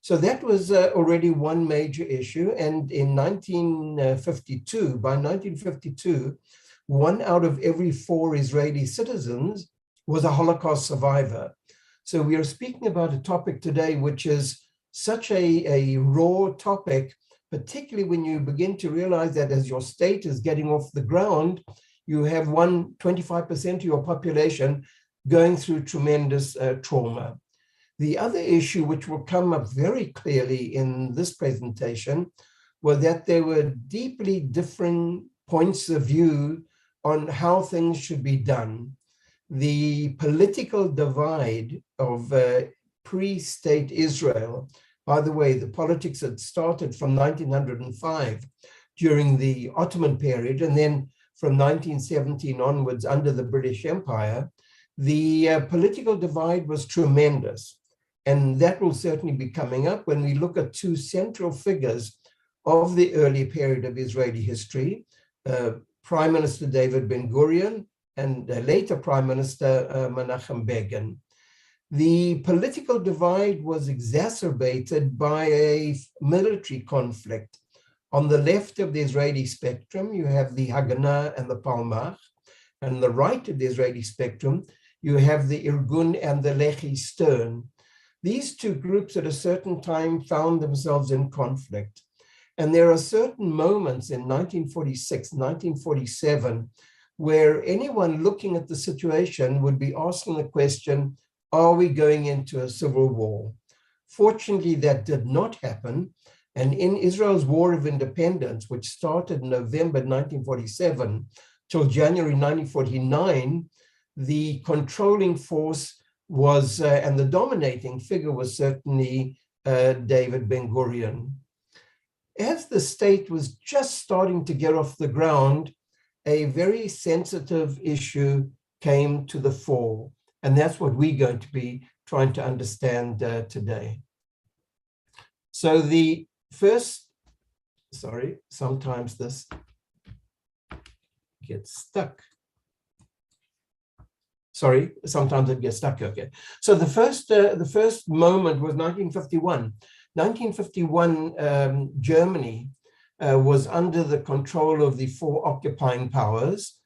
So that was already one major issue. And in 1952, by 1952, 1 out of every 4 Israeli citizens was a Holocaust survivor. So we are speaking about a topic today which is such a raw topic, particularly when you begin to realize that as your state is getting off the ground, you have 25% of your population going through tremendous trauma. The other issue, which will come up very clearly in this presentation, was that there were deeply differing points of view on how things should be done. The political divide of pre-state Israel, by the way, the politics had started from 1905 during the Ottoman period, and then from 1917 onwards under the British Empire, the political divide was tremendous. And that will certainly be coming up when we look at 2 central figures of the early period of Israeli history, Prime Minister David Ben-Gurion and later Prime Minister Menachem Begin. The political divide was exacerbated by a military conflict. On the left of the Israeli spectrum, you have the Haganah and the Palmach, and on the right of the Israeli spectrum, you have the Irgun and the Lehi Stern. These 2 groups at a certain time found themselves in conflict. And there are certain moments in 1946, 1947, where anyone looking at the situation would be asking the question, are we going into a civil war? Fortunately, that did not happen. And in Israel's War of Independence, which started in November 1947 till January 1949, the controlling force was, and the dominating figure was certainly David Ben-Gurion. As the state was just starting to get off the ground, a very sensitive issue came to the fore, and that's what we're going to be trying to understand today. So the first, sometimes this gets stuck. Sometimes it gets stuck, okay. So the first moment was 1951. 1951, Germany was under the control of the 4 occupying powers.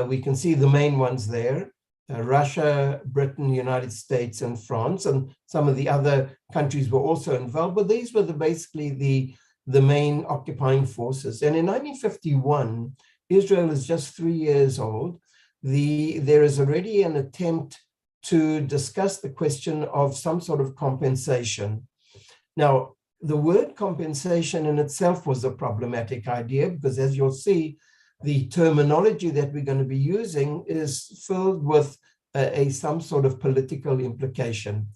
We can see the main ones there, Russia, Britain, United States, and France, and some of the other countries were also involved, but these were basically the main occupying forces. And in 1951, Israel is just 3 years old. There is already an attempt to discuss the question of some sort of compensation. Now, the word compensation in itself was a problematic idea because, as you'll see, the terminology that we're going to be using is filled with some sort of political implication.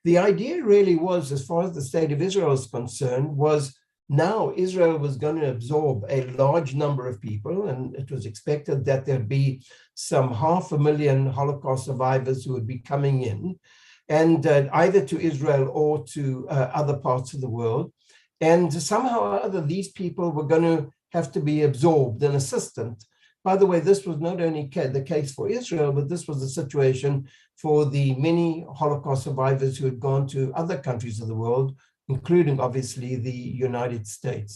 The idea really was, as far as the state of Israel is concerned, was now Israel was going to absorb a large number of people, and it was expected that there'd be some 500,000 Holocaust survivors who would be coming in, and either to Israel or to other parts of the world. And somehow or other, these people were going to have to be absorbed and assisted. By the way, this was not only the case for Israel, but this was the situation for the many Holocaust survivors who had gone to other countries of the world, including obviously the United States.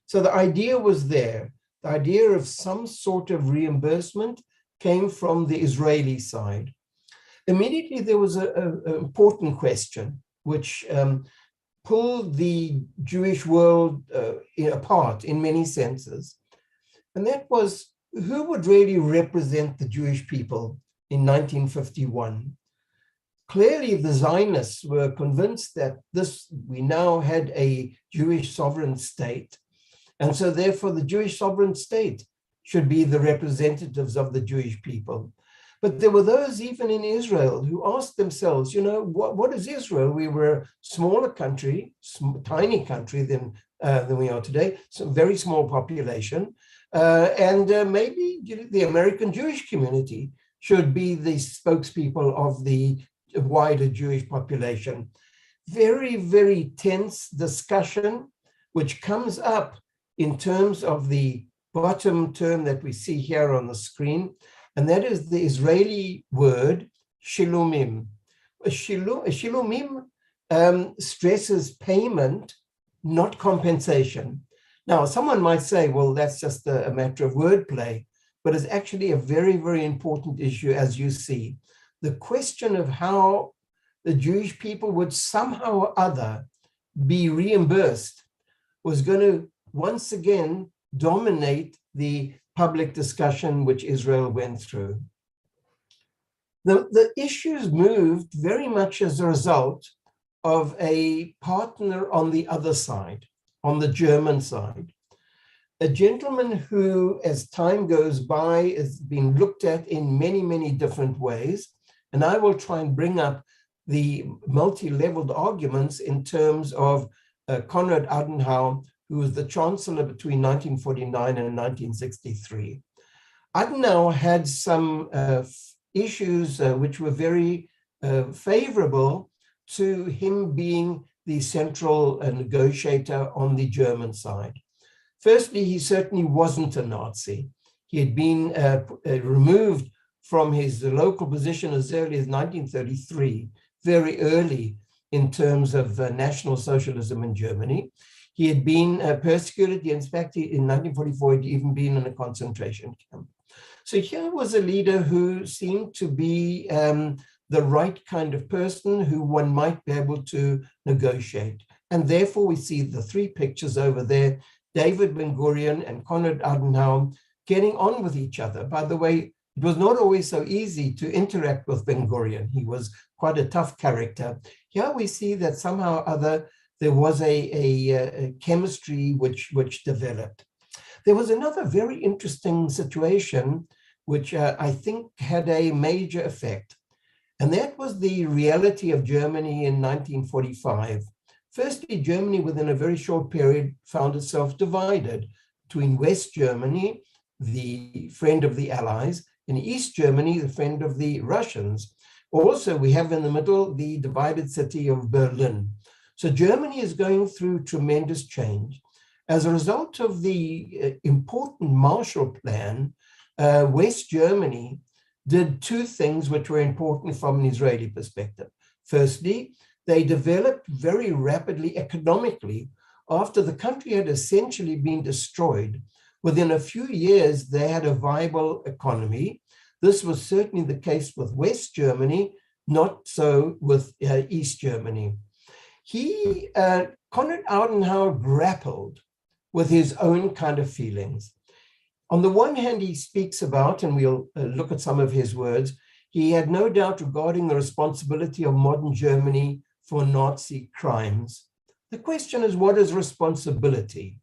So the idea was there. The idea of some sort of reimbursement came from the Israeli side. Immediately there was an important question which pulled the Jewish world apart in many senses. And that was, who would really represent the Jewish people in 1951? Clearly, the Zionists were convinced that we now had a Jewish sovereign state. And so therefore the Jewish sovereign state should be the representatives of the Jewish people. But there were those even in Israel who asked themselves, what is Israel? We were a smaller country, tiny country than we are today, so very small population. And maybe the American Jewish community should be the spokespeople of the wider Jewish population. Very, very tense discussion, which comes up in terms of the bottom term that we see here on the screen, and that is the Israeli word shilumim. Shilumim stresses payment, not compensation. Now, someone might say, well, that's just a matter of wordplay, but it's actually a very, very important issue, as you see. The question of how the Jewish people would somehow or other be reimbursed was going to once again dominate the public discussion which Israel went through. The issues moved very much as a result of a partner on the other side, on the German side. A gentleman who, as time goes by, is being looked at in many, many different ways. And I will try and bring up the multi-leveled arguments in terms of Konrad Adenauer, who was the chancellor between 1949 and 1963. Adenauer had some issues which were very favorable to him being the central negotiator on the German side. Firstly, he certainly wasn't a Nazi. He had been removed from his local position as early as 1933, very early in terms of national socialism in Germany. He had been persecuted. In fact, in 1944, he'd even been in a concentration camp. So here was a leader who seemed to be the right kind of person who one might be able to negotiate. And therefore, we see the three pictures over there, David Ben-Gurion and Konrad Adenauer getting on with each other. By the way, it was not always so easy to interact with Ben-Gurion. He was quite a tough character. Here we see that somehow or other there was a chemistry which developed. There was another very interesting situation which I think had a major effect, and that was the reality of Germany in 1945. Firstly, Germany within a very short period found itself divided between West Germany, the friend of the Allies, and East Germany, the friend of the Russians. Also, we have in the middle the divided city of Berlin. So Germany is going through tremendous change. As a result of the important Marshall Plan, West Germany did two things which were important from an Israeli perspective. Firstly, they developed very rapidly economically after the country had essentially been destroyed. Within a few years, they had a viable economy. This was certainly the case with West Germany, not so with East Germany. Konrad Adenauer grappled with his own kind of feelings. On the one hand, he speaks about, and we'll look at some of his words, he had no doubt regarding the responsibility of modern Germany for Nazi crimes. The question is, what is responsibility?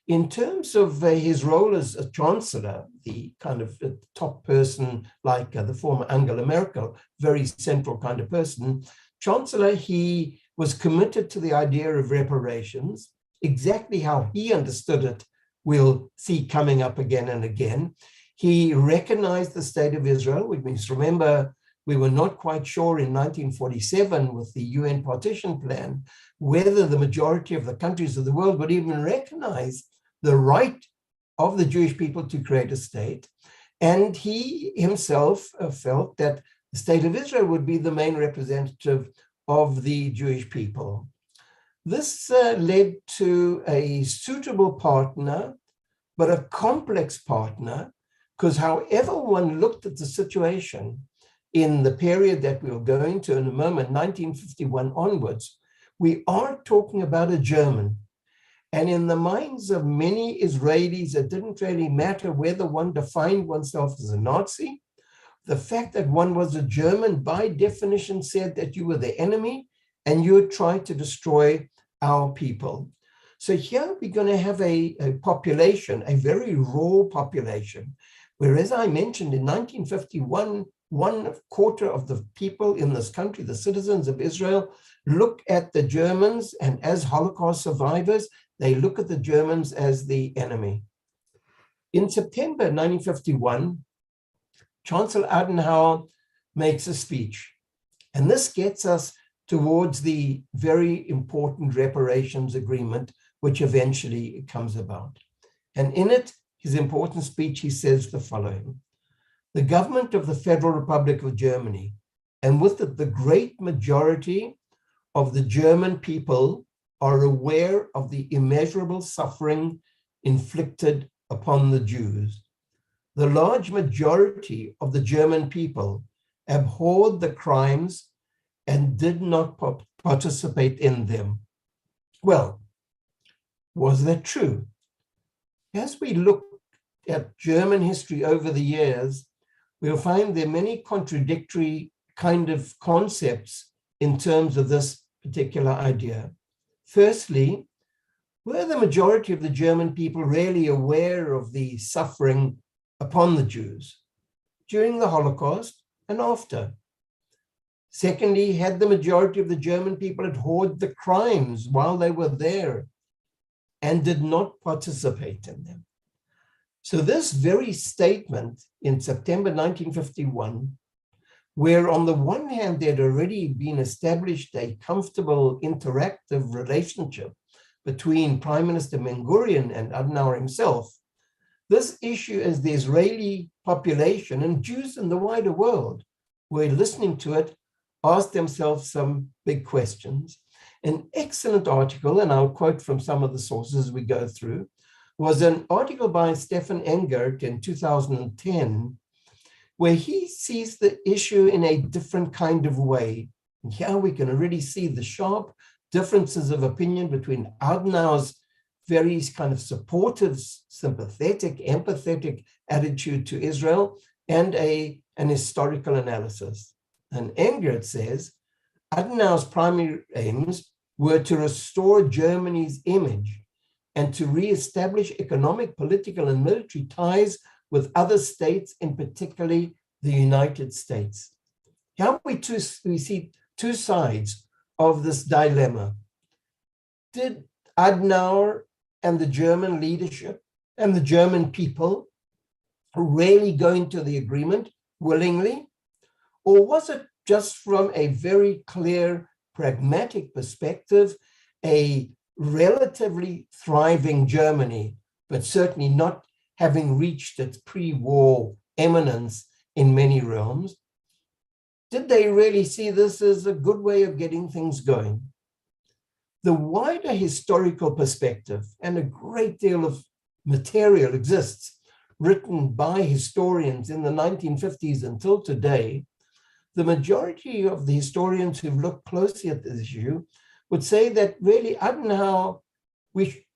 In terms of his role as a chancellor, the kind of top person like the former Angela Merkel, very central kind of person, chancellor, he was committed to the idea of reparations. Exactly how he understood it, we'll see coming up again and again. He recognized the state of Israel. We must remember we were not quite sure in 1947 with the UN partition plan whether the majority of the countries of the world would even recognize the right of the Jewish people to create a state. And he himself felt that the state of Israel would be the main representative of the Jewish people. This led to a suitable partner, but a complex partner, because however one looked at the situation in the period that we'll go into in a moment, 1951 onwards, we are talking about a German. And in the minds of many Israelis, it didn't really matter whether one defined oneself as a Nazi. The fact that one was a German, by definition, said that you were the enemy and you would try to destroy our people. So here we're going to have a population, a very raw population, where, as I mentioned, in 1951, 1/4 of the people in this country, the citizens of Israel, look at the Germans, and as Holocaust survivors, they look at the Germans as the enemy. In September 1951, Chancel Adenauer makes a speech, and this gets us towards the very important reparations agreement, which eventually comes about. And in it, his important speech, he says the following: the government of the Federal Republic of Germany, and with it the great majority of the German people are aware of the immeasurable suffering inflicted upon the Jews. The large majority of the German people abhorred the crimes and did not participate in them. Well, was that true? As we look at German history over the years, we'll find there are many contradictory kind of concepts in terms of this particular idea. Firstly, were the majority of the German people really aware of the suffering upon the Jews during the Holocaust and after? Secondly, had the majority of the German people abhorred the crimes while they were there and did not participate in them? So this very statement in September 1951, where on the one hand there had already been established a comfortable interactive relationship between Prime Minister Ben-Gurion and Adenauer himself, this issue as the Israeli population and Jews in the wider world were listening to it, asked themselves some big questions. An excellent article, and I'll quote from some of the sources we go through, was an article by Stefan Engert in 2010, where he sees the issue in a different kind of way. And here we can already see the sharp differences of opinion between Adenauer's very kind of supportive, sympathetic, empathetic attitude to Israel and an historical analysis. And Engert says, Adenauer's primary aims were to restore Germany's image and to re-establish economic, political, and military ties with other states, in particularly the United States. Here we see two sides of this dilemma. Did Adenauer and the German leadership and the German people really go into the agreement willingly? Or was it just from a very clear, pragmatic perspective, a relatively thriving Germany, but certainly not having reached its pre-war eminence in many realms? Did they really see this as a good way of getting things going? The wider historical perspective, and a great deal of material exists, written by historians in the 1950s until today, the majority of the historians who've looked closely at this issue would say that really Adenauer,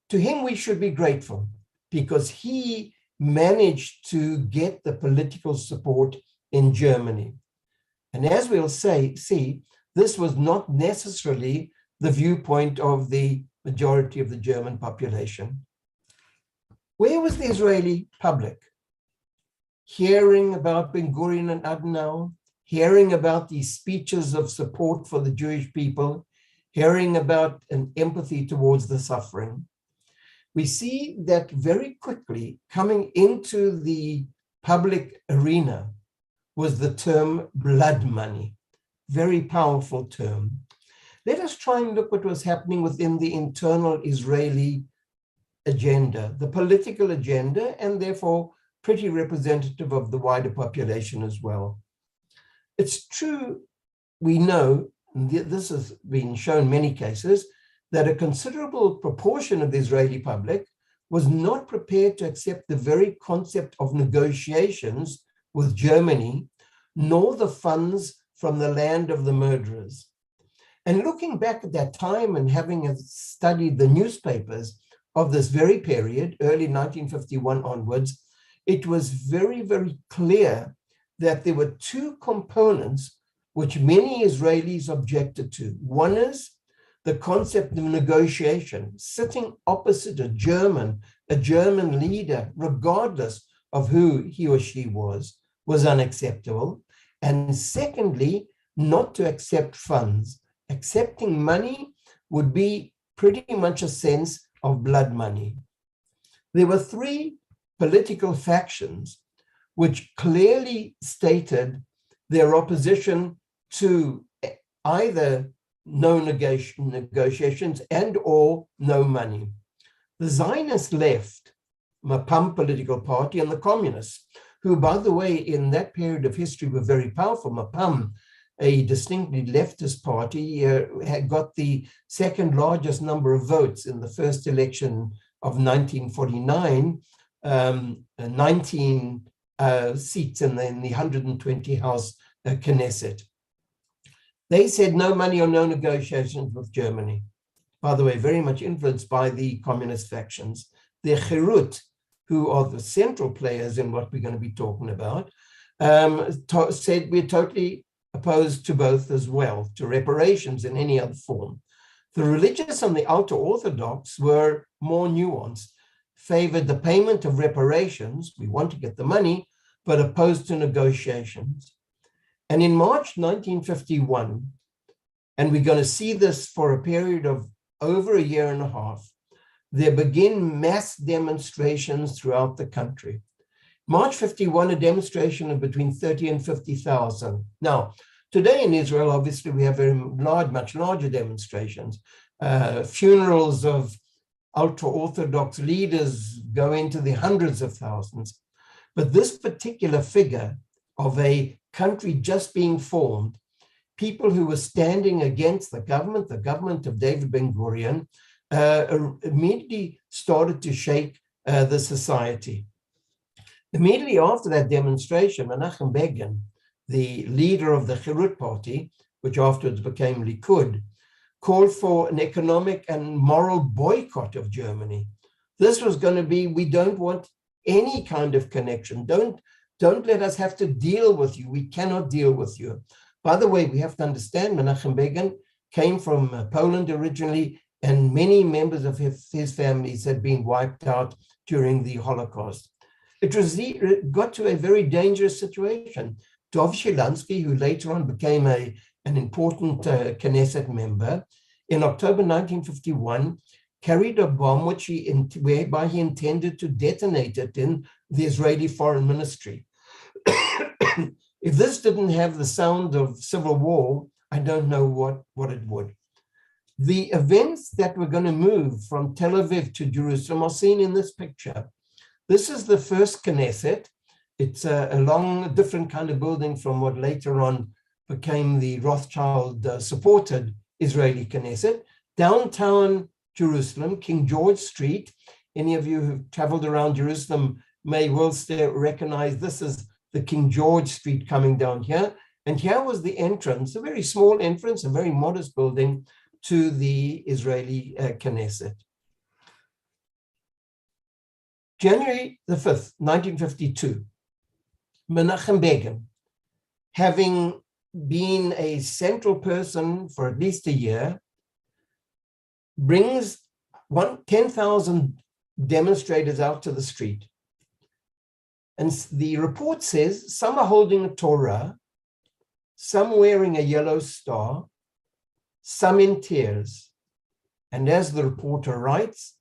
to him we should be grateful because he managed to get the political support in Germany. And as we'll see, this was not necessarily the viewpoint of the majority of the German population. Where was the Israeli public? Hearing about Ben-Gurion and Adenauer, hearing about these speeches of support for the Jewish people, hearing about an empathy towards the suffering. We see that very quickly coming into the public arena was the term blood money, very powerful term. Let us try and look what was happening within the internal Israeli agenda, the political agenda, and therefore pretty representative of the wider population as well. It's true, we know, this has been shown in many cases, that a considerable proportion of the Israeli public was not prepared to accept the very concept of negotiations with Germany, nor the funds from the land of the murderers. And looking back at that time and having studied the newspapers of this very period, early 1951 onwards, it was very, very clear that there were two components which many Israelis objected to. One is the concept of negotiation, sitting opposite a German leader, regardless of who he or she was unacceptable. And secondly, not to accept funds. Accepting money would be pretty much a sense of blood money. There were three political factions which clearly stated their opposition to either no negotiations and or no money. The Zionist left, Mapam political party, and the communists, who, by the way, in that period of history were very powerful. Mapam a distinctly leftist party, had got the second largest number of votes in the first election of 1949, 19 seats in the 120 House Knesset. They said no money or no negotiations with Germany. By the way, very much influenced by the communist factions. The Herut, who are the central players in what we're going to be talking about, said we're totally opposed to both as well, to reparations in any other form. The religious and the ultra-Orthodox were more nuanced, favored the payment of reparations, we want to get the money, but opposed to negotiations. And in March 1951, and we're going to see this for a period of over a year and a half, there begin mass demonstrations throughout the country. March 51, a demonstration of between 30 and 50,000. Now, today in Israel, obviously, we have very large, much larger demonstrations. Funerals of ultra-Orthodox leaders go into the hundreds of thousands. But this particular figure of a country just being formed, people who were standing against the government of David Ben-Gurion, immediately started to shake the society. Immediately after that demonstration, Menachem Begin, the leader of the Herut party, which afterwards became Likud, called for an economic and moral boycott of Germany. This was going to be, we don't want any kind of connection. Don't let us have to deal with you. We cannot deal with you. By the way, we have to understand Menachem Begin came from Poland originally, and many members of his families had been wiped out during the Holocaust. It got to a very dangerous situation. Dov Shelansky, who later on became an important Knesset member, in October 1951, carried a bomb whereby he intended to detonate it in the Israeli Foreign Ministry. If this didn't have the sound of civil war, I don't know what it would. The events that were going to move from Tel Aviv to Jerusalem are seen in this picture. This is the first Knesset. It's a long, different kind of building from what later on became the Rothschild supported Israeli Knesset. Downtown Jerusalem, King George Street. Any of you who've traveled around Jerusalem may well still recognize this is the King George Street coming down here. And here was the entrance, a very small entrance, a very modest building to the Israeli Knesset. January the 5th, 1952, Menachem Begin, having been a central person for at least a year, brings 10,000 demonstrators out to the street. And the report says some are holding a Torah, some wearing a yellow star, some in tears. And as the reporter writes,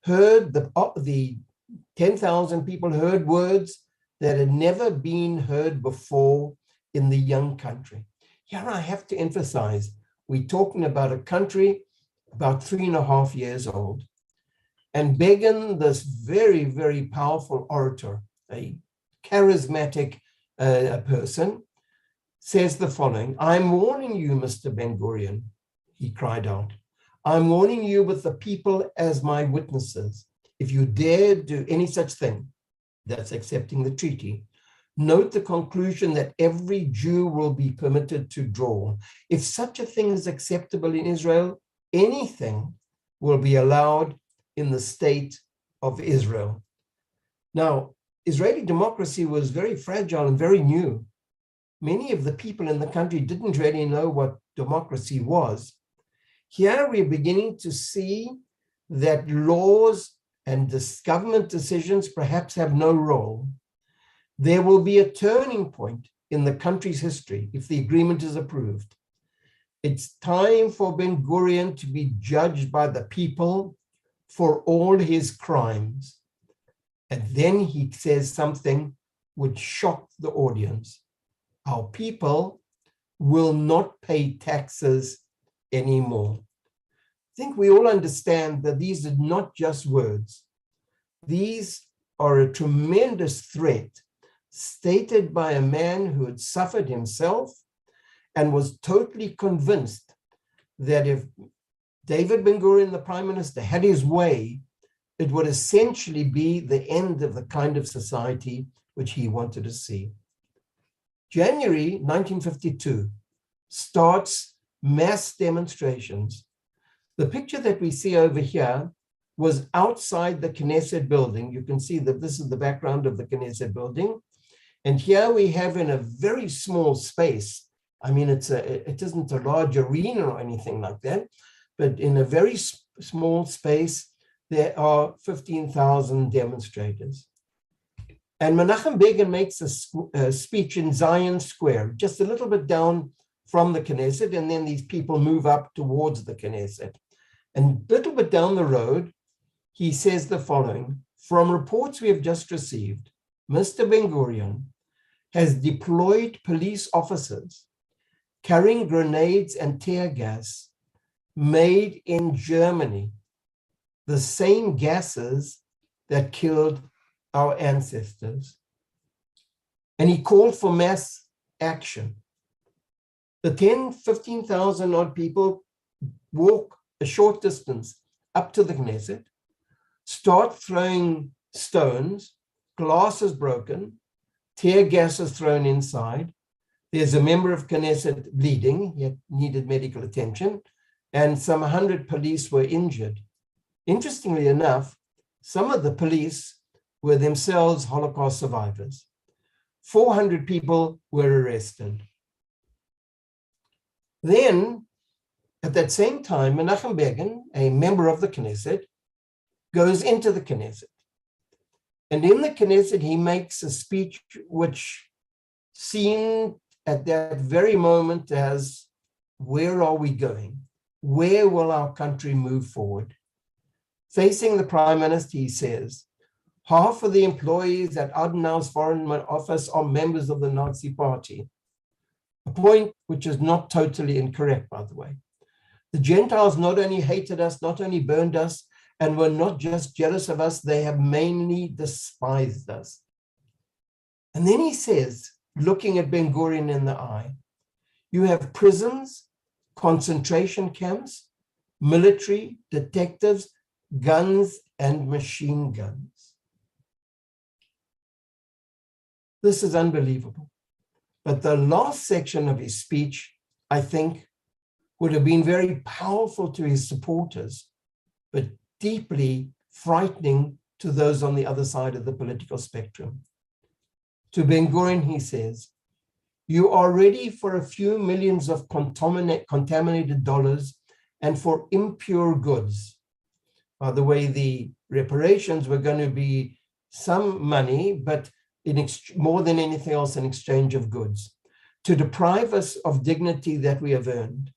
heard the 10,000 people heard words that had never been heard before in the young country. Here I have to emphasize, we're talking about a country about 3.5 years old. And Begin, this very, very powerful orator, a charismatic person, says the following: I'm warning you, Mr. Ben-Gurion, he cried out. I'm warning you with the people as my witnesses. If you dare do any such thing, that's accepting the treaty, note the conclusion that every Jew will be permitted to draw. If such a thing is acceptable in Israel, anything will be allowed in the state of Israel. Now, Israeli democracy was very fragile and very new. Many of the people in the country didn't really know what democracy was. Here we're beginning to see that laws and government decisions perhaps have no role. There will be a turning point in the country's history if the agreement is approved. It's time for Ben-Gurion to be judged by the people for all his crimes. And then he says something which shocked the audience. Our people will not pay taxes anymore. I think we all understand that these are not just words. These are a tremendous threat stated by a man who had suffered himself and was totally convinced that if David Ben-Gurion, the prime minister, had his way, it would essentially be the end of the kind of society which he wanted to see. January 1952 starts mass demonstrations. The picture that we see over here was outside the Knesset building. You can see that this is the background of the Knesset building. And here we have, in a very small space, I mean, it isn't a large arena or anything like that, but in a very small space, there are 15,000 demonstrators. And Menachem Begin makes a speech in Zion Square, just a little bit down from the Knesset, and then these people move up towards the Knesset. And a little bit down the road, he says the following: from reports we have just received, Mr. Ben-Gurion has deployed police officers carrying grenades and tear gas made in Germany, the same gases that killed our ancestors. And he called for mass action. The 15,000 odd people walk a short distance up to the Knesset, start throwing stones, glass is broken, tear gas is thrown inside. There's a member of Knesset bleeding, he needed medical attention, and some 100 police were injured. Interestingly enough, some of the police were themselves Holocaust survivors. 400 people were arrested. Then, at that same time, Menachem Begin, a member of the Knesset, goes into the Knesset. And in the Knesset, he makes a speech which seemed at that very moment as, where are we going? Where will our country move forward? Facing the prime minister, he says, half of the employees at Adenauer's foreign office are members of the Nazi party. A point which is not totally incorrect, by the way. The Gentiles not only hated us, not only burned us, and were not just jealous of us, they have mainly despised us. And then he says, looking at Ben-Gurion in the eye, you have prisons, concentration camps, military, detectives, guns, and machine guns. This is unbelievable. But the last section of his speech, I think, would have been very powerful to his supporters, but deeply frightening to those on the other side of the political spectrum. To Ben-Gurion, he says, you are ready for a few millions of contaminated dollars and for impure goods. By the way, the reparations were going to be some money, but more than anything else, in exchange of goods, to deprive us of dignity that we have earned,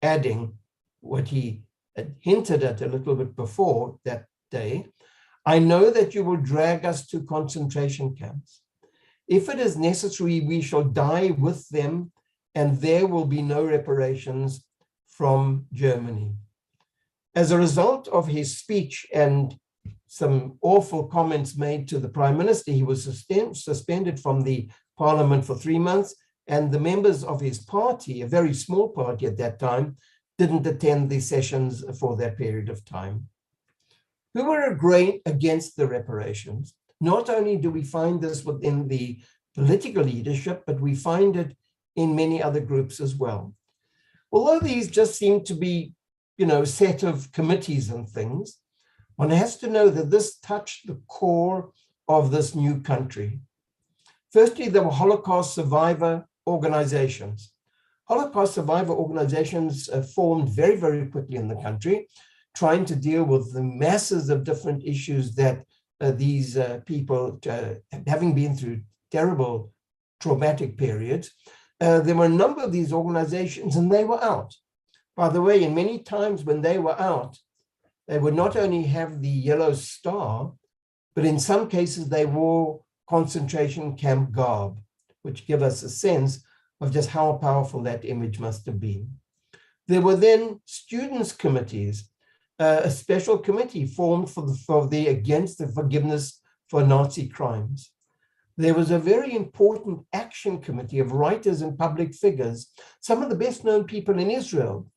adding what he had hinted at a little bit before that day, I know that you will drag us to concentration camps. If it is necessary, we shall die with them, and there will be no reparations from Germany. As a result of his speech and some awful comments made to the prime minister, he was suspended from the parliament for 3 months, and the members of his party, a very small party at that time, didn't attend the sessions for that period of time. Who were against the reparations? Not only do we find this within the political leadership, but we find it in many other groups as well. Although these just seem to be, set of committees and things, one has to know that this touched the core of this new country. Firstly, there were Holocaust survivor organizations. Holocaust survivor organizations formed very, very quickly in the country, trying to deal with the masses of different issues that these people, having been through terrible traumatic periods, there were a number of these organizations, and they were out. By the way, in many times when they were out, they would not only have the yellow star, but in some cases they wore concentration camp garb, which give us a sense of just how powerful that image must have been. There were then students' committees, a special committee formed for the against the forgiveness for Nazi crimes. there was a very important action committee of writers and public figures. Some of the best known people in Israel,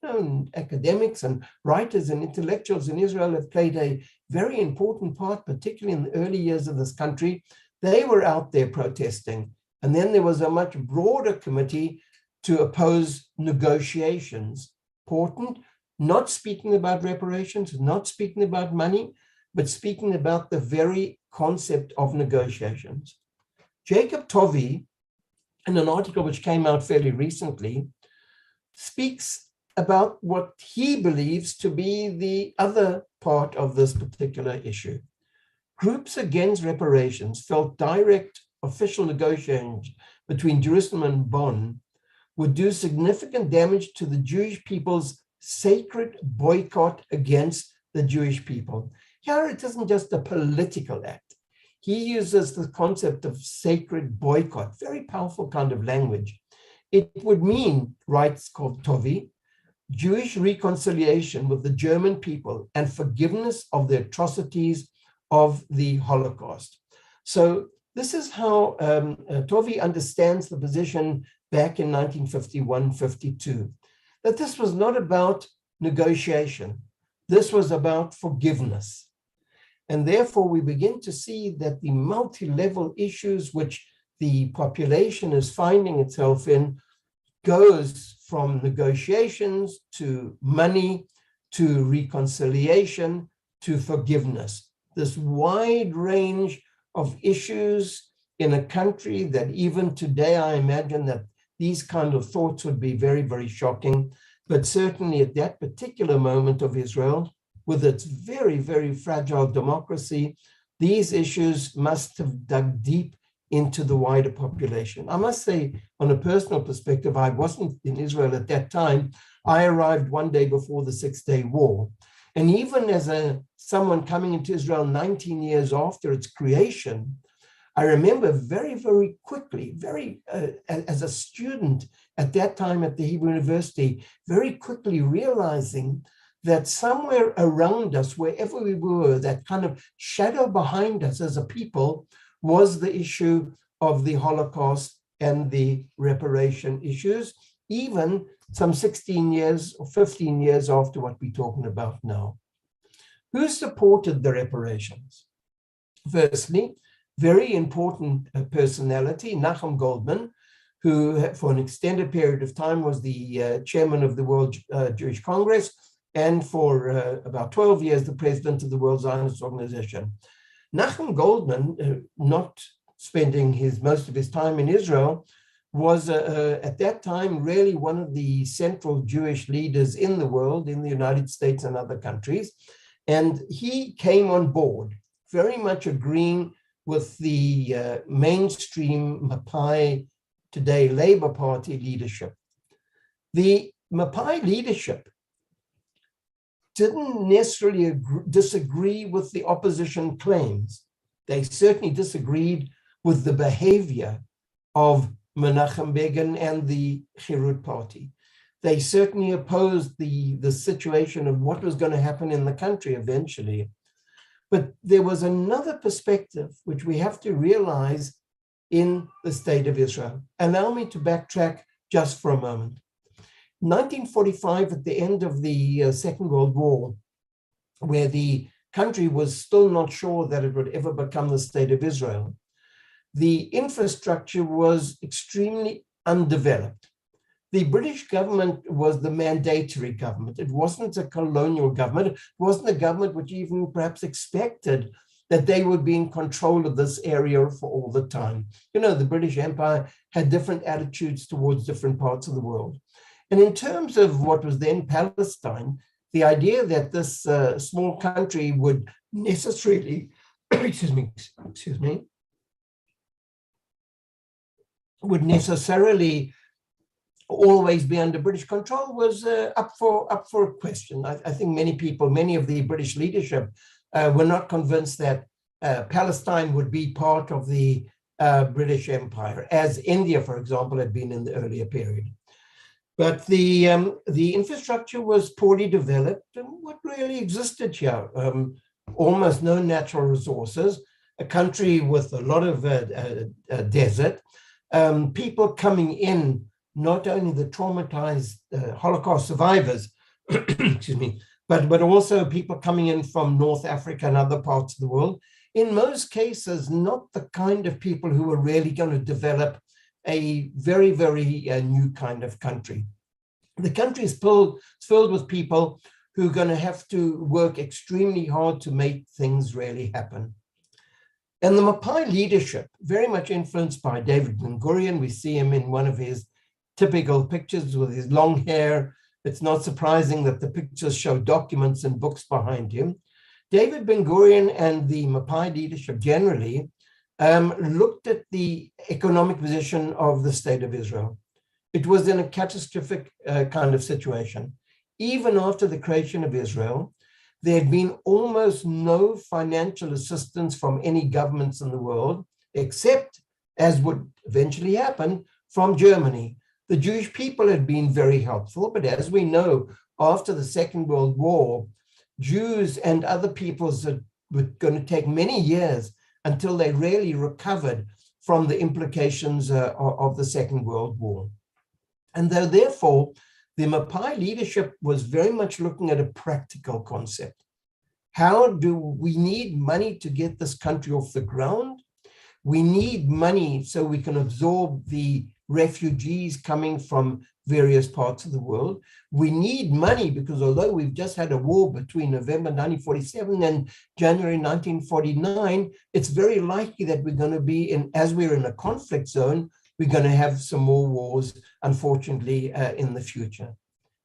academics and writers and intellectuals in Israel have played a very important part, particularly in the early years of this country. They were out there protesting. And then there was a much broader committee to oppose negotiations. Important, not speaking about reparations, not speaking about money, but speaking about the very concept of negotiations. Jacob Tovey, in an article which came out fairly recently, speaks about what he believes to be the other part of this particular issue. Groups against reparations felt direct official negotiations between Jerusalem and Bonn would do significant damage to the Jewish people's sacred boycott against the Jewish people. Here, it isn't just a political act. He uses the concept of sacred boycott, very powerful kind of language. It would mean, writes Tovey, Jewish reconciliation with the German people and forgiveness of the atrocities of the Holocaust. So this is how Tovey understands the position back in 1951-52, that this was not about negotiation. This was about forgiveness. And therefore, we begin to see that the multi-level issues which the population is finding itself in goes from negotiations to money, to reconciliation, to forgiveness. This wide range of issues in a country that even today, I imagine that these kind of thoughts would be very, very shocking. But certainly at that particular moment of Israel, with its very, very fragile democracy, these issues must have dug deep into the wider population. I must say, on a personal perspective, I wasn't in Israel at that time. I arrived one day before the Six-Day War. And even as someone coming into Israel 19 years after its creation, I remember very, very quickly, as a student at that time at the Hebrew University, very quickly realizing that somewhere around us, wherever we were, that kind of shadow behind us as a people was the issue of the Holocaust and the reparation issues, even some 16 years or 15 years after what we're talking about now. Who supported the reparations? Firstly, very important personality, Menachem Goldman, who for an extended period of time was the chairman of the World Jewish Congress, and for about 12 years, the president of the World Zionist Organization. Menachem Goldman, not spending most of his time in Israel, was at that time really one of the central Jewish leaders in the world, in the United States and other countries. And he came on board, very much agreeing with the mainstream Mapai, today Labour Party leadership. The Mapai leadership didn't necessarily disagree with the opposition claims. They certainly disagreed with the behavior of Menachem Begin and the Chirut Party. They certainly opposed the situation of what was going to happen in the country eventually. But there was another perspective which we have to realize in the state of Israel. Allow me to backtrack just for a moment. 1945, at the end of the Second World War, where the country was still not sure that it would ever become the state of Israel, the infrastructure was extremely undeveloped. The British government was the mandatory government. It wasn't a colonial government. It wasn't a government which even perhaps expected that they would be in control of this area for all the time. You know, the British Empire had different attitudes towards different parts of the world. And in terms of what was then Palestine, the idea that this small country would necessarily, would necessarily always be under British control was up for question. I think many of the British leadership were not convinced that Palestine would be part of the British Empire, as India, for example, had been in the earlier period. But the infrastructure was poorly developed, and what really existed here, almost no natural resources. a country with a lot of desert, people coming in, not only the traumatized Holocaust survivors, excuse me, but also people coming in from North Africa and other parts of the world. In most cases, not the kind of people who are really going to develop a very, very new kind of country. The country is filled with people who are going to have to work extremely hard to make things really happen. And the Mapai leadership, very much influenced by David Ben-Gurion, we see him in one of his typical pictures with his long hair. It's not surprising that the pictures show documents and books behind him. David Ben-Gurion and the Mapai leadership generally looked at the economic position of the state of Israel. It was in a catastrophic kind of situation. Even after the creation of Israel, there had been almost no financial assistance from any governments in the world, except, as would eventually happen, from Germany. The Jewish people had been very helpful, but as we know, after the Second World War, Jews and other peoples were going to take many years until they really recovered from the implications of the Second World War. And therefore, the Mapai leadership was very much looking at a practical concept. How do we need money to get this country off the ground? We need money so we can absorb the refugees coming from various parts of the world. We need money because although we've just had a war between November 1947 and January 1949, it's very likely that we're going to be as we're in a conflict zone, we're going to have some more wars, unfortunately, in the future.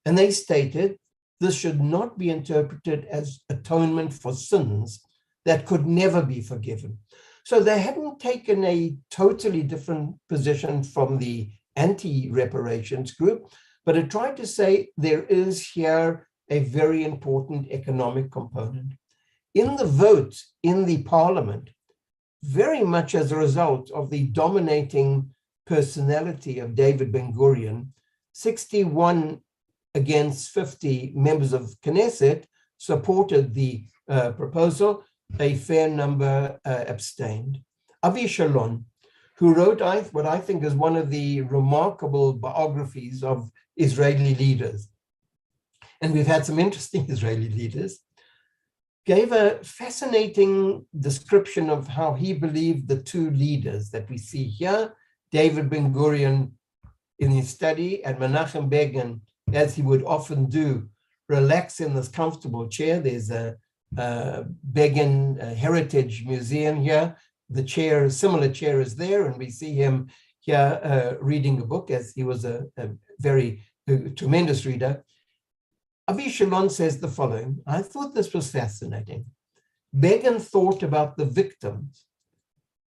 And they stated this should not be interpreted as atonement for sins that could never be forgiven. So they hadn't taken a totally different position from the anti-reparations group, but it tried to say there is here a very important economic component. In the vote in the parliament, very much as a result of the dominating personality of David Ben-Gurion, 61 against 50 members of Knesset supported the proposal. A fair number abstained. Avi Shalom, who wrote what I think is one of the remarkable biographies of Israeli leaders, and we've had some interesting Israeli leaders, gave a fascinating description of how he believed the two leaders that we see here, David Ben-Gurion in his study, and Menachem Begin, as he would often do, relax in this comfortable chair. There's a Begin Heritage Museum here. The chair, similar chair is there, and we see him here reading a book, as he was a very tremendous reader. Avi Shalom says the following. I thought this was fascinating. Begin thought about the victims,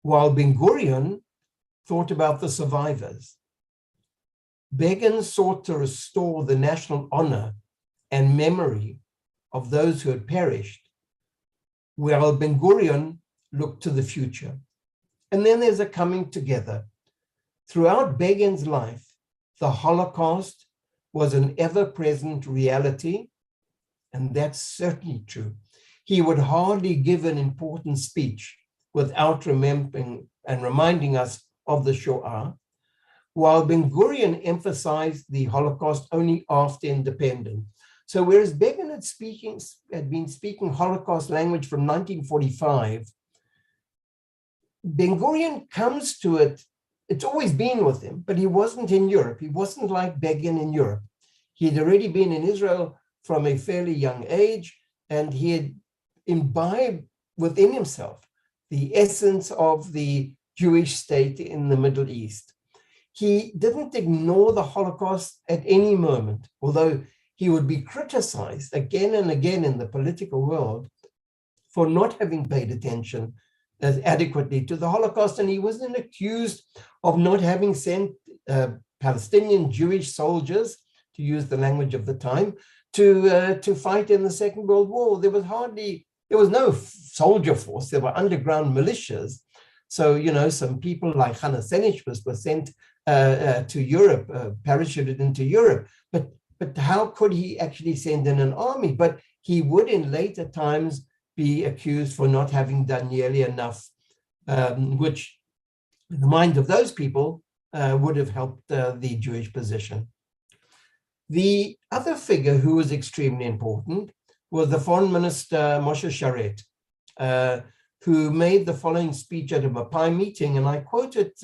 while Ben-Gurion thought about the survivors. Begin sought to restore the national honor and memory of those who had perished, while Ben-Gurion looked to the future. And then there's a coming together. Throughout Begin's life, the Holocaust was an ever-present reality, and that's certainly true. He would hardly give an important speech without remembering and reminding us of the Shoah, while Ben-Gurion emphasized the Holocaust only after independence. So whereas Begin had been speaking Holocaust language from 1945, Ben-Gurion comes to it, it's always been with him, but he wasn't in Europe. He wasn't like Begin in Europe. He had already been in Israel from a fairly young age, and he had imbibed within himself the essence of the Jewish state in the Middle East. He didn't ignore the Holocaust at any moment, although he would be criticized again and again in the political world for not having paid attention adequately to the Holocaust. And he wasn't accused of not having sent Palestinian Jewish soldiers, to use the language of the time, to fight in the Second World War. There was no soldier force. There were underground militias. So, some people like Hannah Senich were sent to Europe, parachuted into Europe. But how could he actually send in an army? But he would in later times be accused for not having done nearly enough which in the mind of those people would have helped the Jewish position. The other figure who was extremely important was the foreign minister Moshe Sharet, who made the following speech at a Mapai meeting, and I quote it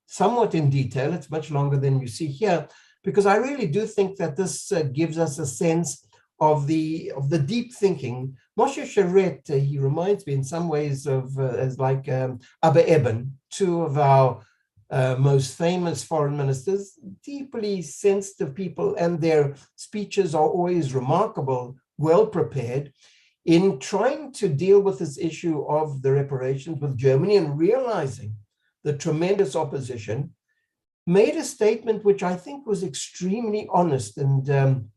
somewhat in detail. It's much longer than you see here, because I really do think that this gives us a sense of the deep thinking. Moshe Sharet, he reminds me in some ways of as like Abba Eban, two of our most famous foreign ministers, deeply sensitive people, and their speeches are always remarkable, well prepared, in trying to deal with this issue of the reparations with Germany and realizing the tremendous opposition, made a statement which I think was extremely honest. And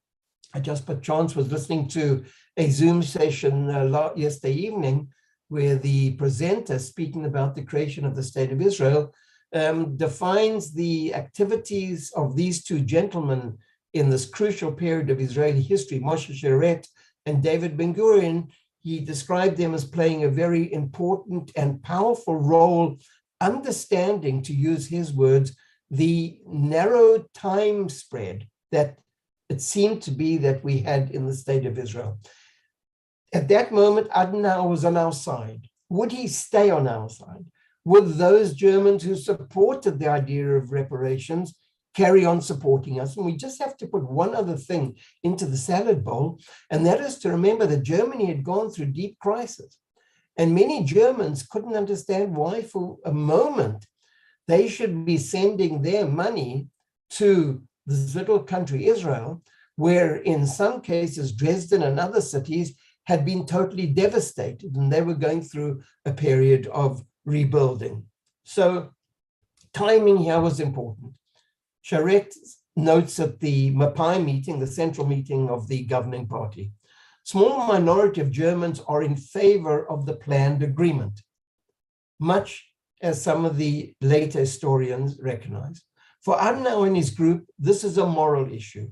I just by chance was listening to a Zoom session yesterday evening where the presenter, speaking about the creation of the State of Israel, defines the activities of these two gentlemen in this crucial period of Israeli history, Moshe Sharet and David Ben-Gurion. He described them as playing a very important and powerful role, understanding, to use his words, the narrow time spread that it seemed to be that we had in the State of Israel. At that moment, Adenauer was on our side. Would he stay on our side? Would those Germans who supported the idea of reparations carry on supporting us? And we just have to put one other thing into the salad bowl, and that is to remember that Germany had gone through deep crisis. And many Germans couldn't understand why for a moment they should be sending their money to this little country, Israel, where in some cases, Dresden and other cities had been totally devastated, and they were going through a period of rebuilding. So timing here was important. Sharet notes at the Mapai meeting, the central meeting of the governing party, small minority of Germans are in favor of the planned agreement, much as some of the later historians recognize. For Adenauer and his group, this is a moral issue.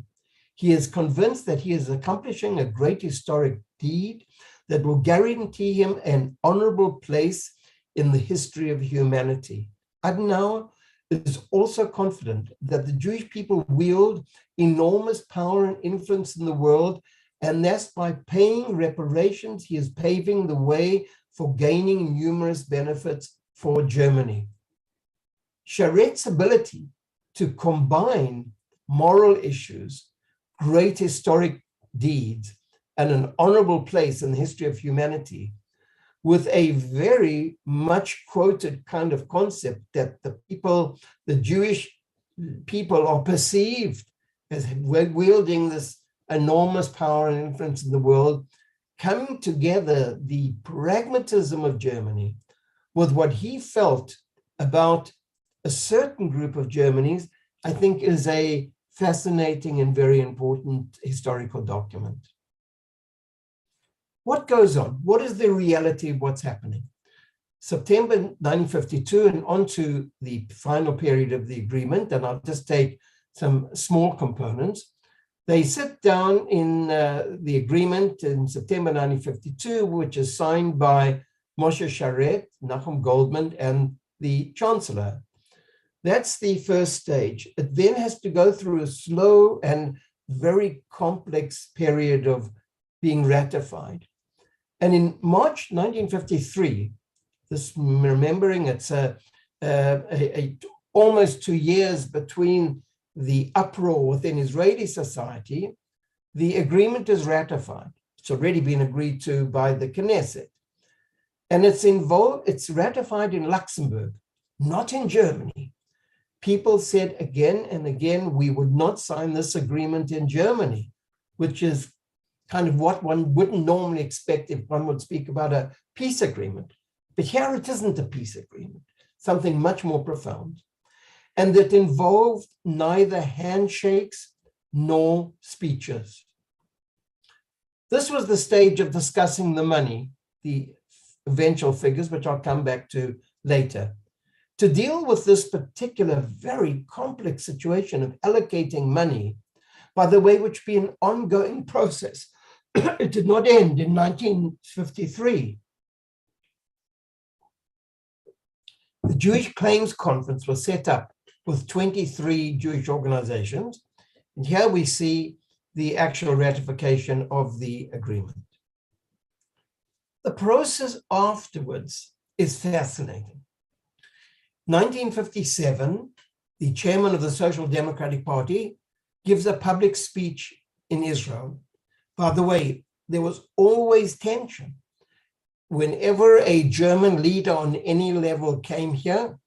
He is convinced that he is accomplishing a great historic deed that will guarantee him an honorable place in the history of humanity. Adenauer is also confident that the Jewish people wield enormous power and influence in the world, and thus by paying reparations, he is paving the way for gaining numerous benefits for Germany. Sharet's ability to combine moral issues, great historic deeds, and an honorable place in the history of humanity with a very much quoted kind of concept that the Jewish people are perceived as wielding this enormous power and influence in the world, coming together the pragmatism of Germany with what he felt about a certain group of Germans, I think is a fascinating and very important historical document. What goes on? What is the reality of what's happening? September 1952 and on to the final period of the agreement, and I'll just take some small components. They sit down in the agreement in September 1952, which is signed by Moshe Sharet, Menachem Goldman, and the Chancellor. That's the first stage. It then has to go through a slow and very complex period of being ratified. And in March 1953, this remembering it's almost 2 years between the uproar within Israeli society, the agreement is ratified. It's already been agreed to by the Knesset. And it's ratified in Luxembourg, not in Germany. People said again and again, we would not sign this agreement in Germany, which is kind of what one wouldn't normally expect if one would speak about a peace agreement. But here it isn't a peace agreement, something much more profound, and that involved neither handshakes nor speeches. This was the stage of discussing the money, the eventual figures, which I'll come back to later. To deal with this particular very complex situation of allocating money, by the way, which be an ongoing process. It did not end in 1953. The Jewish Claims Conference was set up with 23 Jewish organizations. And here we see the actual ratification of the agreement. The process afterwards is fascinating. 1957, the chairman of the Social Democratic Party gives a public speech in Israel. By the way, there was always tension. Whenever a German leader on any level came here,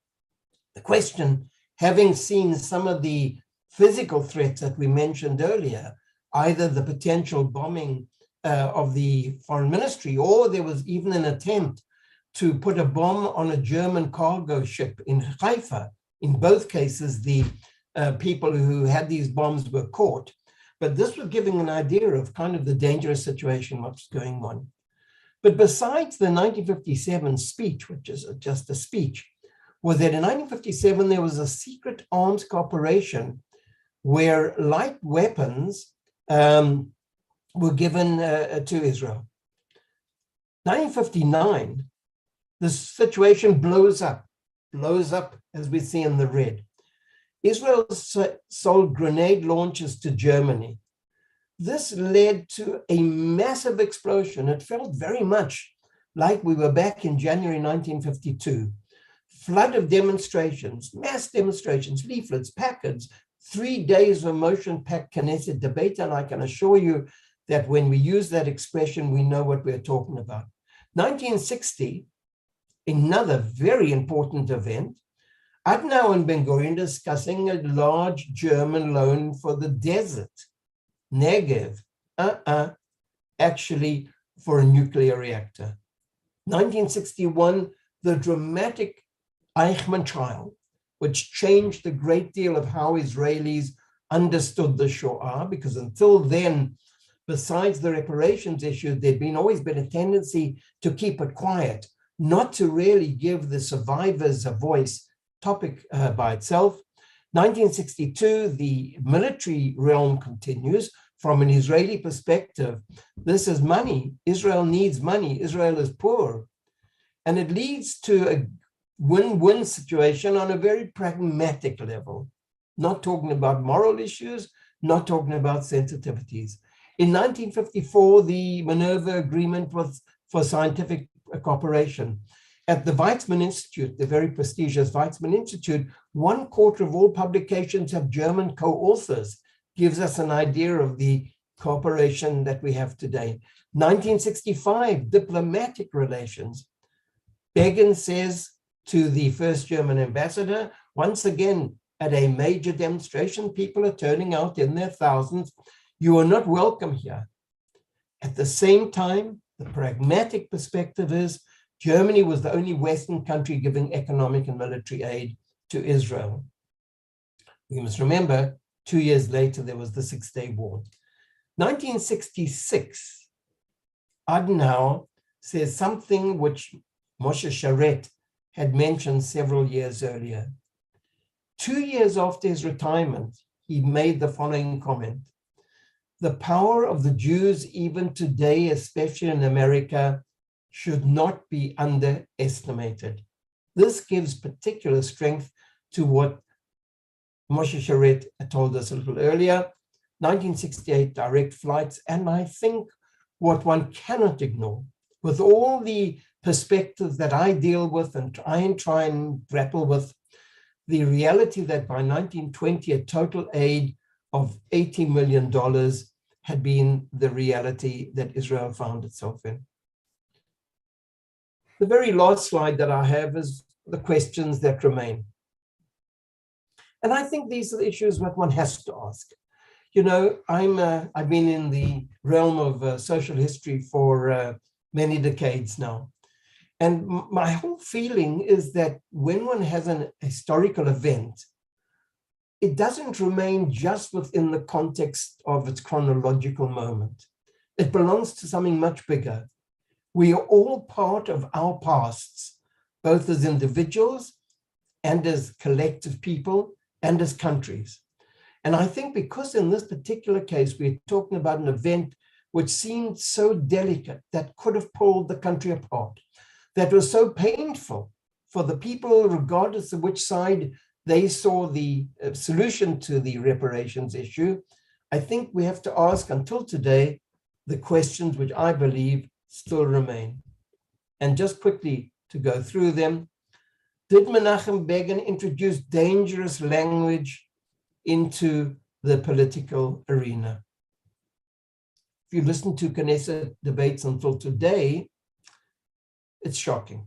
the question, having seen some of the physical threats that we mentioned earlier, either the potential bombing of the foreign ministry, or there was even an attempt to put a bomb on a German cargo ship in Haifa. In both cases, the people who had these bombs were caught. But this was giving an idea of kind of the dangerous situation, what's going on. But besides the 1957 speech, which is just a speech, was that in 1957, there was a secret arms cooperation where light weapons were given to Israel. 1959, the situation blows up as we see in the red. Israel sold grenade launchers to Germany. This led to a massive explosion. It felt very much like we were back in January 1952. Flood of demonstrations, mass demonstrations, leaflets, placards, 3 days of motion-packed Knesset debate, and I can assure you that when we use that expression, we know what we're talking about. 1960, another very important event, Adenauer and Ben-Gurion discussing a large German loan for the desert, Negev, actually for a nuclear reactor. 1961, the dramatic Eichmann trial, which changed a great deal of how Israelis understood the Shoah, because until then, besides the reparations issue, there'd always been a tendency to keep it quiet, not to really give the survivors a voice, topic by itself. 1962, the military realm continues. From an Israeli perspective, this is money. Israel needs money. Israel is poor. And it leads to a win-win situation on a very pragmatic level, not talking about moral issues, not talking about sensitivities. In 1954, the Minerva Agreement was for scientific cooperation. At the Weizmann Institute, the very prestigious Weizmann Institute, 1/4 of all publications have German co-authors, gives us an idea of the cooperation that we have today. 1965, diplomatic relations. Begin says to the first German ambassador, once again, at a major demonstration, people are turning out in their thousands. You are not welcome here. At the same time, the pragmatic perspective is Germany was the only Western country giving economic and military aid to Israel. We must remember, 2 years later, there was the Six-Day War. 1966, Adenauer says something which Moshe Sharet had mentioned several years earlier. 2 years after his retirement, he made the following comment. The power of the Jews, even today, especially in America, should not be underestimated. This gives particular strength to what Moshe Sharet told us a little earlier. 1968 direct flights, and I think what one cannot ignore, with all the perspectives that I deal with and try and grapple with, the reality that by 1920 a total aid of $80 million had been the reality that Israel found itself in. The very last slide that I have is the questions that remain. And I think these are the issues that one has to ask. You know, I've been in the realm of social history for many decades now. And my whole feeling is that when one has an historical event, it doesn't remain just within the context of its chronological moment. It belongs to something much bigger. We are all part of our pasts, both as individuals and as collective people and as countries. And I think because in this particular case, we're talking about an event which seemed so delicate that could have pulled the country apart, that was so painful for the people, regardless of which side they saw the solution to the reparations issue, I think we have to ask until today the questions which I believe still remain. And just quickly to go through them, did Menachem Begin introduce dangerous language into the political arena? If you listen to Knesset debates until today, it's shocking.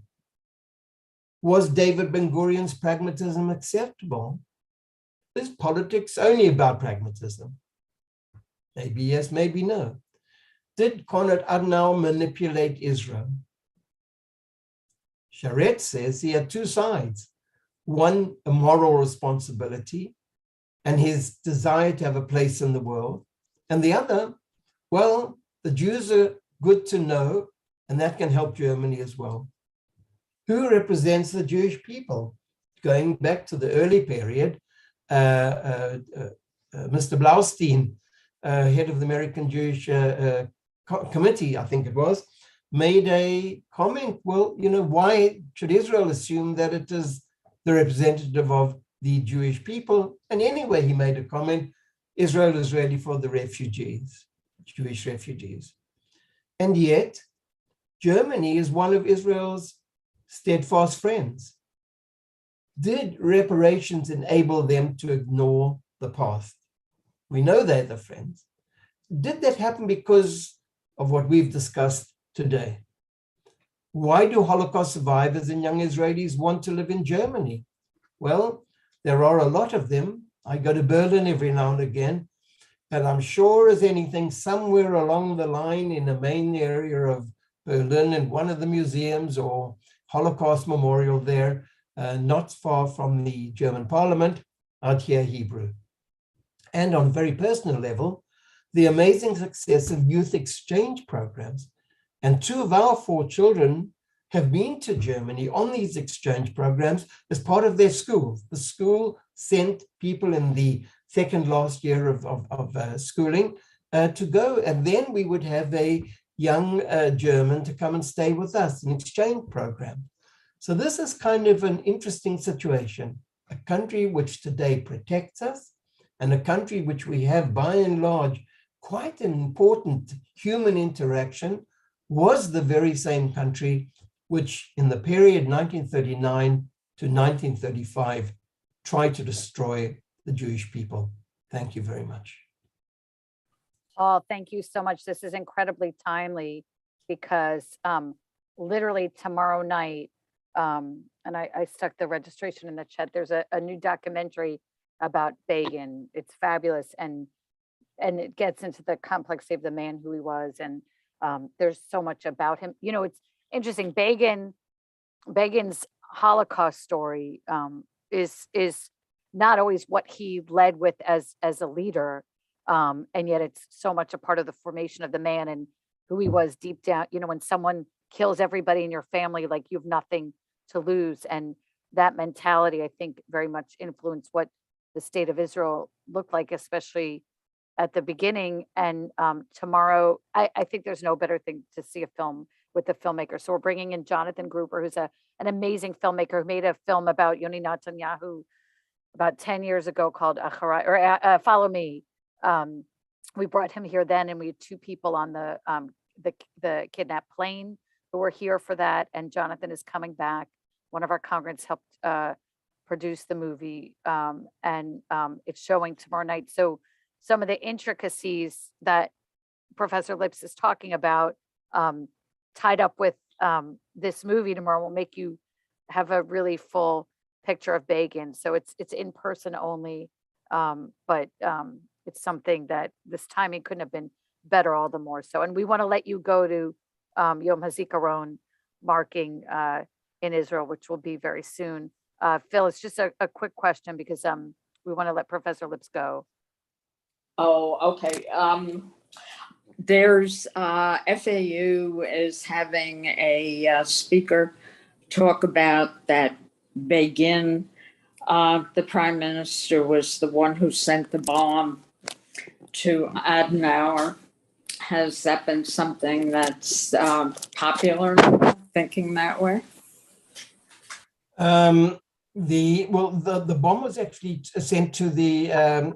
Was David Ben-Gurion's pragmatism acceptable? Is politics only about pragmatism? Maybe yes, maybe no. Did Konrad Adenauer manipulate Israel? Sharet says he had two sides. One, a moral responsibility and his desire to have a place in the world. And the other, well, the Jews are good to know, and that can help Germany as well. Who represents the Jewish people? Going back to the early period, Mr. Blaustein, head of the American Jewish Committee, I think it was, made a comment, well, why should Israel assume that it is the representative of the Jewish people? And anyway, he made a comment, Israel is ready for the refugees, Jewish refugees. And yet, Germany is one of Israel's steadfast friends. Did reparations enable them to ignore the past? We know they're the friends. Did that happen because of what we've discussed today? Why do Holocaust survivors and young Israelis want to live in Germany? Well, there are a lot of them. I go to Berlin every now and again, and I'm sure as anything, somewhere along the line in the main area of Berlin, in one of the museums or Holocaust memorial there, not far from the German parliament, I'd hear Hebrew. And on a very personal level, the amazing success of youth exchange programs. And 2 of our 4 children have been to Germany on these exchange programs as part of their school. The school sent people in the second last year of schooling to go, and then we would have a young German to come and stay with us, an exchange program. So this is kind of an interesting situation, a country which today protects us, and a country which we have by and large quite an important human interaction, was the very same country which in the period 1939 to 1935 tried to destroy the Jewish people. Thank you very much. Paul, thank you so much. This is incredibly timely because literally tomorrow night, and I stuck the registration in the chat, there's a new documentary about Begin. It's fabulous, and it gets into the complexity of the man who he was, and there's so much about him. It's interesting. Begin's Holocaust story is not always what he led with as a leader, and yet it's so much a part of the formation of the man and who he was deep down. When someone kills everybody in your family, like you have nothing to lose, and that mentality, I think, very much influenced what the state of Israel looked like, especially at the beginning. And tomorrow, I think there's no better thing to see a film with the filmmaker. So we're bringing in Jonathan Gruber, who's an amazing filmmaker who made a film about Yoni Netanyahu about 10 years ago called Follow Me. We brought him here then, and we had 2 people on the kidnapped plane who were here for that. And Jonathan is coming back. One of our congregants helped produce the movie, and it's showing tomorrow night. So some of the intricacies that Professor Liptz is talking about, tied up with this movie tomorrow, will make you have a really full picture of Begin. So it's in person only, but it's something that this timing couldn't have been better, all the more so. And we want to let you go to Yom HaZikaron marking in Israel, which will be very soon. Phil, it's just a quick question because we want to let Professor Liptz go. Oh, okay. There's FAU is having a speaker talk about that Begin. The prime minister was the one who sent the bomb to Adenauer. Has that been something that's popular, thinking that way? The bomb was actually sent to there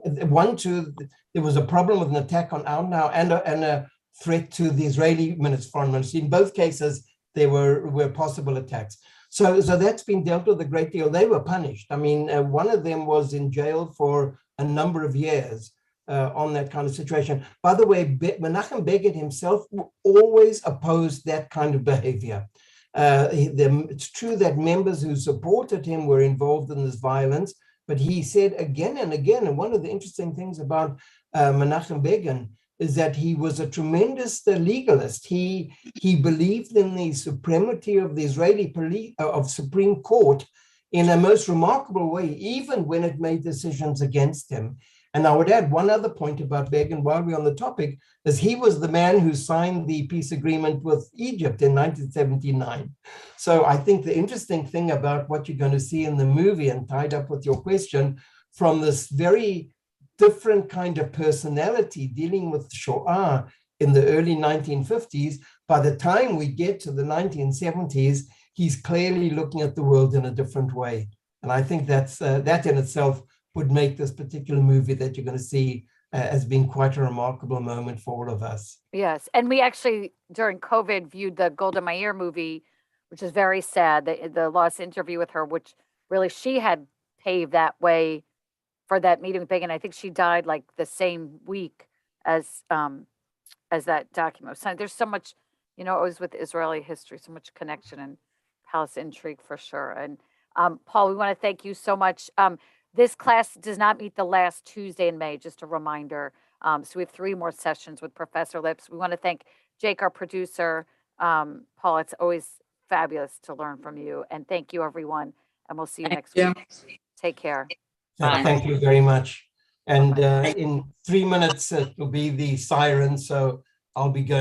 was a problem with an attack on Adenauer and a threat to the Israeli foreign ministry. In both cases, there were possible attacks. So that's been dealt with a great deal. They were punished. I mean, one of them was in jail for a number of years on that kind of situation. By the way, Menachem Begin himself always opposed that kind of behavior. It's true that members who supported him were involved in this violence, but he said again and again, and one of the interesting things about Menachem Begin is that he was a tremendous legalist. He believed in the supremacy of the Israeli Supreme Court in a most remarkable way, even when it made decisions against him. And I would add one other point about Begin while we're on the topic, is he was the man who signed the peace agreement with Egypt in 1979. So I think the interesting thing about what you're going to see in the movie, and tied up with your question, from this very different kind of personality dealing with Shoah in the early 1950s, by the time we get to the 1970s, he's clearly looking at the world in a different way. And I think that in itself would make this particular movie that you're going to see as being quite a remarkable moment for all of us. Yes. And we actually, during COVID, viewed the Golda Meir movie, which is very sad, the lost interview with her, which really she had paved that way for that meeting with Begin. I think she died like the same week as that document. So there's so much, always with Israeli history, so much connection and palace intrigue for sure. And Paul, we want to thank you so much. This class does not meet the last Tuesday in May, just a reminder. So we have 3 more sessions with Professor Liptz. We want to thank Jake, our producer. Paul, it's always fabulous to learn from you. And thank you, everyone. And we'll see you next week. Take care. Thank you very much. And in 3 minutes, it will be the siren. So I'll be going.